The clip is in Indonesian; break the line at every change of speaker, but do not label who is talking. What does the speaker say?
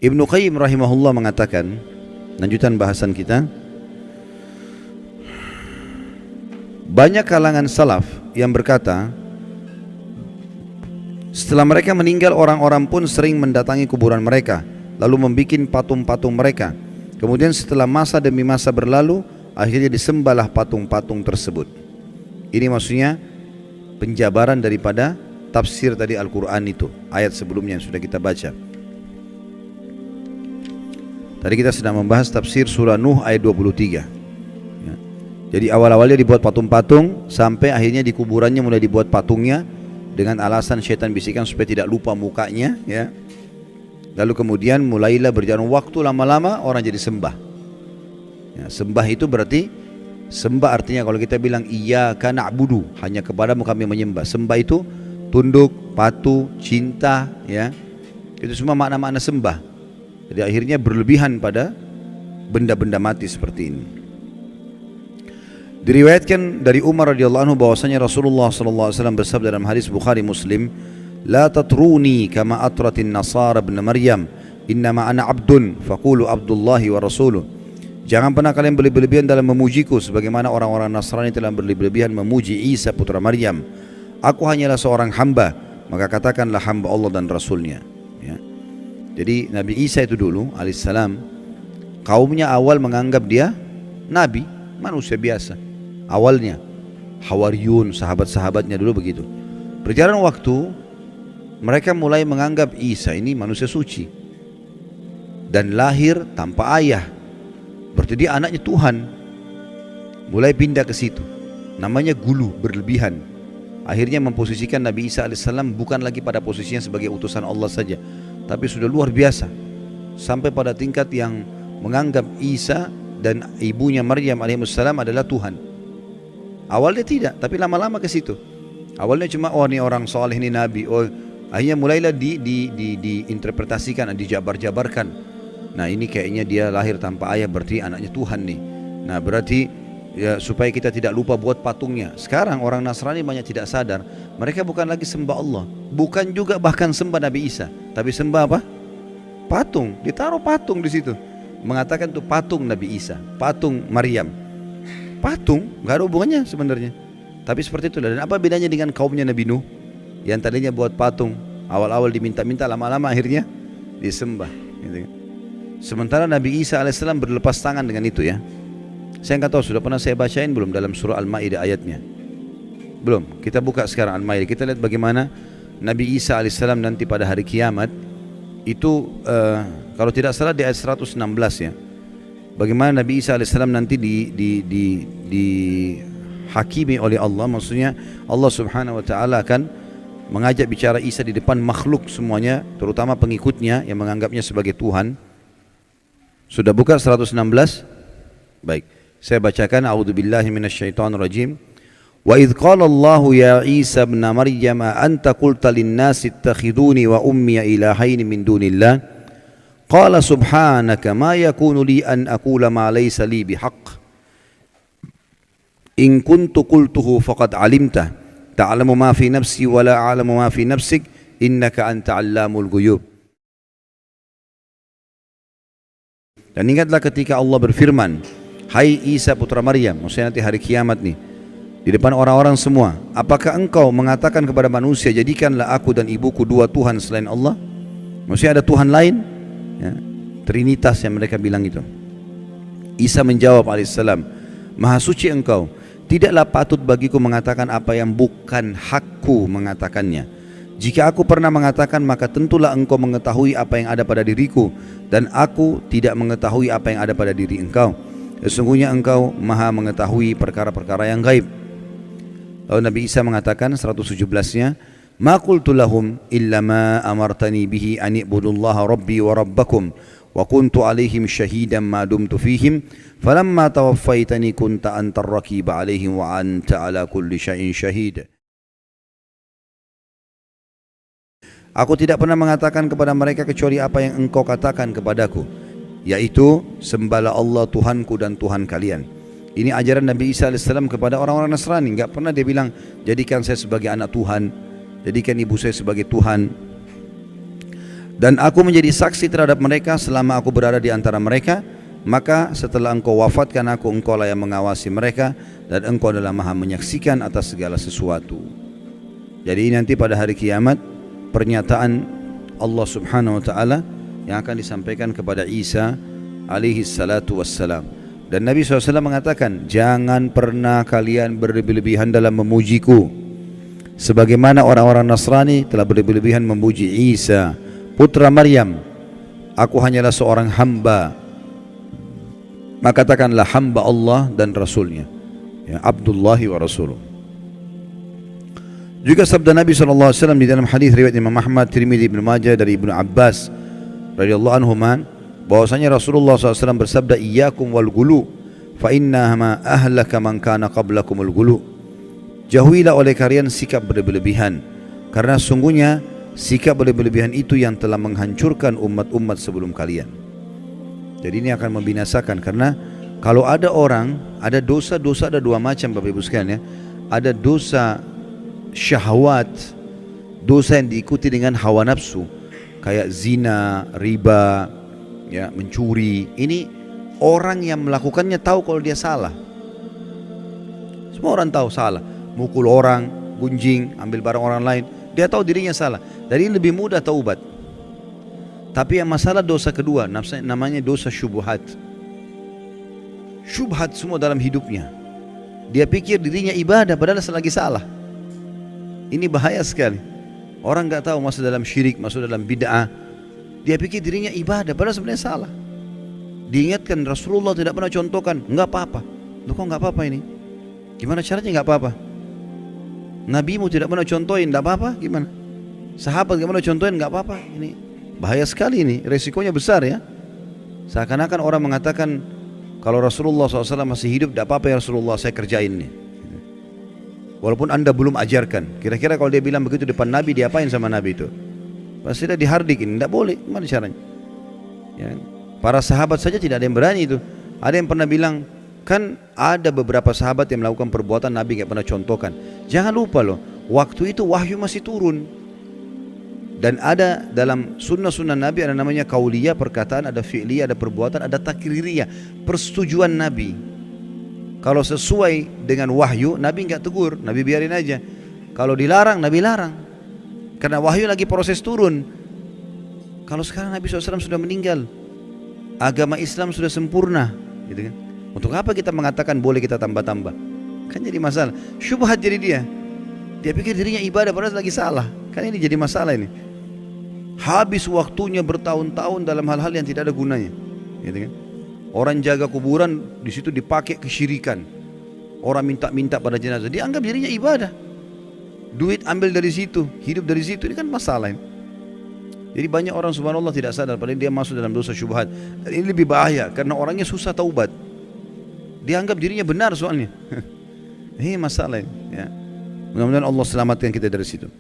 Ibnu Qayyim rahimahullah mengatakan, lanjutan bahasan kita, banyak kalangan salaf yang berkata, setelah mereka meninggal orang-orang pun sering mendatangi kuburan mereka, lalu membuat patung-patung mereka. Kemudian setelah masa demi masa berlalu, akhirnya disembahlah patung-patung tersebut. Ini maksudnya penjabaran daripada tafsir tadi Al-Quran itu, ayat sebelumnya yang sudah kita baca. Tadi kita sedang membahas tafsir surah Nuh ayat 23 ya. Jadi awal-awalnya dibuat patung-patung, sampai akhirnya di kuburannya mulai dibuat patungnya, dengan alasan syaitan bisikan supaya tidak lupa mukanya ya. Lalu kemudian mulailah berjalan waktu, lama-lama orang jadi sembah ya. Sembah itu berarti, sembah artinya kalau kita bilang iyyaka na'budu, hanya kepadamu kami menyembah. Sembah itu tunduk, patuh, cinta ya. Itu semua makna-makna sembah. Jadi akhirnya berlebihan pada benda-benda mati seperti ini. Diriwayatkan dari Umar radhiyallahu anhu bahwasanya Rasulullah sallallahu alaihi wasallam bersabda dalam hadis Bukhari Muslim, "La tatruni kama atratin nasara ibn Maryam, innama ana abdun faqulu abdullahi wa rasuluh." Jangan pernah kalian berlebihan dalam memujiku sebagaimana orang-orang Nasrani telah berlebihan memuji Isa putra Maryam. Aku hanyalah seorang hamba, maka katakanlah hamba Allah dan Rasulnya ya. Jadi Nabi Isa itu dulu alaihissalam, kaumnya awal menganggap dia nabi, manusia biasa. Awalnya Hawariyun, sahabat-sahabatnya dulu begitu. Berjalan waktu, mereka mulai menganggap Isa ini manusia suci dan lahir tanpa ayah, berarti dia anaknya Tuhan. Mulai pindah ke situ, namanya gulu, berlebihan. Akhirnya memposisikan Nabi Isa alaihissalam bukan lagi pada posisinya sebagai utusan Allah saja, tapi sudah luar biasa, sampai pada tingkat yang menganggap Isa dan ibunya Maryam alaihissalam adalah Tuhan. Awalnya tidak, tapi lama-lama ke situ. Awalnya cuma oh ini orang soleh, ini nabi. Oh, akhirnya mulailah diinterpretasikan, dijabar-jabarkan. Nah ini kayaknya dia lahir tanpa ayah, berarti anaknya Tuhan nih. Nah berarti ya, supaya kita tidak lupa buat patungnya. Sekarang orang Nasrani banyak tidak sadar, mereka bukan lagi sembah Allah, bukan juga bahkan sembah Nabi Isa, tapi sembah apa? Patung. Ditaruh patung di situ, mengatakan itu patung Nabi Isa, patung Maryam. Patung, nggak ada hubungannya sebenarnya. Tapi seperti itulah. Dan apa bedanya dengan kaumnya Nabi Nuh yang tadinya buat patung, awal-awal diminta-minta, lama-lama akhirnya disembah gitu. Sementara Nabi Isa alaihissalam berlepas tangan dengan itu ya. Saya nggak tahu sudah pernah saya bacain belum dalam surah Al-Maidah ayatnya. Belum. Kita buka sekarang Al-Maidah. Kita lihat bagaimana Nabi Isa alaihissalam nanti pada hari kiamat itu kalau tidak salah di ayat 116 ya. Bagaimana Nabi Isa alaihissalam nanti dihakimi oleh Allah. Maksudnya Allah subhanahu wa ta'ala akan mengajak bicara Isa di depan makhluk semuanya, terutama pengikutnya yang menganggapnya sebagai Tuhan. Sudah buka 116? Baik. Saya bacakan, a'udzubillahi minasyaitonir rajim. Wa idz qala Allahu ya Isa ibn Maryam anta qulta lin-nasi ittakhiduni wa ummi ilahaini min dunillah qala subhanaka ma yakunu li an aqula ma laysa li bihaqq in kuntu qultuhu faqad alimta ta'lamu ma fi nafsi wa la a'lamu ma fi nafsik innaka anta 'allamul ghuyub. Dan ingatlah ketika Allah berfirman, hai Isa putra Maryam, maksudnya nanti hari kiamat nih, di depan orang-orang semua, apakah engkau mengatakan kepada manusia, jadikanlah aku dan ibuku dua Tuhan selain Allah? Maksudnya ada Tuhan lain ya, Trinitas yang mereka bilang itu. Isa menjawab alaihissalam, maha suci engkau, tidaklah patut bagiku mengatakan apa yang bukan hakku mengatakannya. Jika aku pernah mengatakan, maka tentulah engkau mengetahui apa yang ada pada diriku, dan aku tidak mengetahui apa yang ada pada diri engkau. Sesungguhnya engkau maha mengetahui perkara-perkara yang gaib. Lalu Nabi Isa mengatakan 117-nya, ma qultu lahum illa ma amartani bihi an ibudullaha rabbi wa rabbakum wa kuntu alaihim syahidan ma dumtu fihim falamma tawaffaitani kunta antar raqiba alaihim wa anta ala kulli syai'in syahid. Aku tidak pernah mengatakan kepada mereka kecuali apa yang engkau katakan kepadaku, yaitu sembahlah Allah Tuhanku dan Tuhan kalian. Ini ajaran Nabi Isa AS kepada orang-orang Nasrani. Enggak pernah dia bilang jadikan saya sebagai anak Tuhan, jadikan ibu saya sebagai Tuhan. Dan aku menjadi saksi terhadap mereka selama aku berada di antara mereka. Maka setelah engkau wafatkan aku, engkau lah yang mengawasi mereka, dan engkau adalah maha menyaksikan atas segala sesuatu. Jadi nanti pada hari kiamat, pernyataan Allah subhanahu wa ta'ala yang akan disampaikan kepada Isa alaihi salatu wassalam. Dan Nabi SAW mengatakan, jangan pernah kalian berlebih-lebihan dalam memujiku, sebagaimana orang-orang Nasrani telah berlebih-lebihan memuji Isa putra Maryam. Aku hanyalah seorang hamba. Maka katakanlah hamba Allah dan Rasulnya, ya, Abdullahi wa Rasuluh. Juga sabda Nabi SAW di dalam hadis riwayat Imam Ahmad, Tirmidzi, Ibnu Majah dari Ibnu Abbas radhiyallahu anhuma, bahwasanya Rasulullah SAW bersabda, iyyakum wal gulu fa inna ma ahlaka man kana qablakumul gulu. Jauhilah oleh kalian sikap berlebihan, karena sungguhnya sikap berlebihan itu yang telah menghancurkan umat-umat sebelum kalian. Jadi ini akan membinasakan, karena kalau ada orang, ada dosa-dosa, ada dua macam Bapak Ibu sekalian, ya. Ada dosa syahwat, dosa yang diikuti dengan hawa nafsu, kayak zina, riba, ya, mencuri. Ini orang yang melakukannya tahu kalau dia salah. Semua orang tahu salah. Mukul orang, gunjing, ambil barang orang lain, dia tahu dirinya salah. Jadi lebih mudah taubat. Tapi yang masalah dosa kedua, namanya dosa syubhat. Syubhat semua dalam hidupnya. Dia pikir dirinya ibadah padahal selagi salah. Ini bahaya sekali. Orang nggak tahu masuk dalam syirik, masuk dalam bid'ah. Dia pikir dirinya ibadah padahal sebenarnya salah. Diingatkan Rasulullah tidak pernah contohkan, nggak apa-apa. Loh kok nggak apa-apa ini? Gimana caranya nggak apa-apa? Nabimu tidak pernah contohin, nggak apa-apa? Gimana? Sahabat nggak pernah contohin, nggak apa-apa? Ini bahaya sekali, ini resikonya besar, ya. Seakan-akan orang mengatakan kalau Rasulullah SAW masih hidup, tidak apa-apa ya Rasulullah, saya kerjain nih. Walaupun anda belum ajarkan. Kira-kira kalau dia bilang begitu depan Nabi, diapain sama Nabi itu? Pasti dia dihardikin, tidak boleh. Gimana caranya? Ya. Para sahabat saja tidak ada yang berani itu. Ada yang pernah bilang, kan ada beberapa sahabat yang melakukan perbuatan Nabi nggak pernah contohkan. Jangan lupa loh, waktu itu wahyu masih turun. Dan ada dalam sunnah-sunnah Nabi ada namanya kauliyah, perkataan, ada fi'liyah, ada perbuatan, ada takririyah, persetujuan Nabi. Kalau sesuai dengan wahyu, Nabi enggak tegur, Nabi biarin aja. Kalau dilarang, Nabi larang. Karena wahyu lagi proses turun. Kalau sekarang Nabi SAW sudah meninggal, agama Islam sudah sempurna, gitu kan? Untuk apa kita mengatakan boleh kita tambah-tambah? Kan jadi masalah. Syubhat jadi dia. Dia pikir dirinya ibadah padahal lagi salah. Kan ini jadi masalah ini. Habis waktunya bertahun-tahun dalam hal-hal yang tidak ada gunanya, gitu kan? Orang jaga kuburan, di situ dipakai kesyirikan. Orang minta-minta pada jenazah, dianggap dirinya ibadah. Duit ambil dari situ, hidup dari situ, ini kan masalah ini. Jadi banyak orang subhanallah tidak sadar padahal dia masuk dalam dosa syubhat. Dan ini lebih bahaya karena orangnya susah taubat. Dianggap dirinya benar soalnya. Ini masalah ini, ya. Mudah-mudahan Allah selamatkan kita dari situ.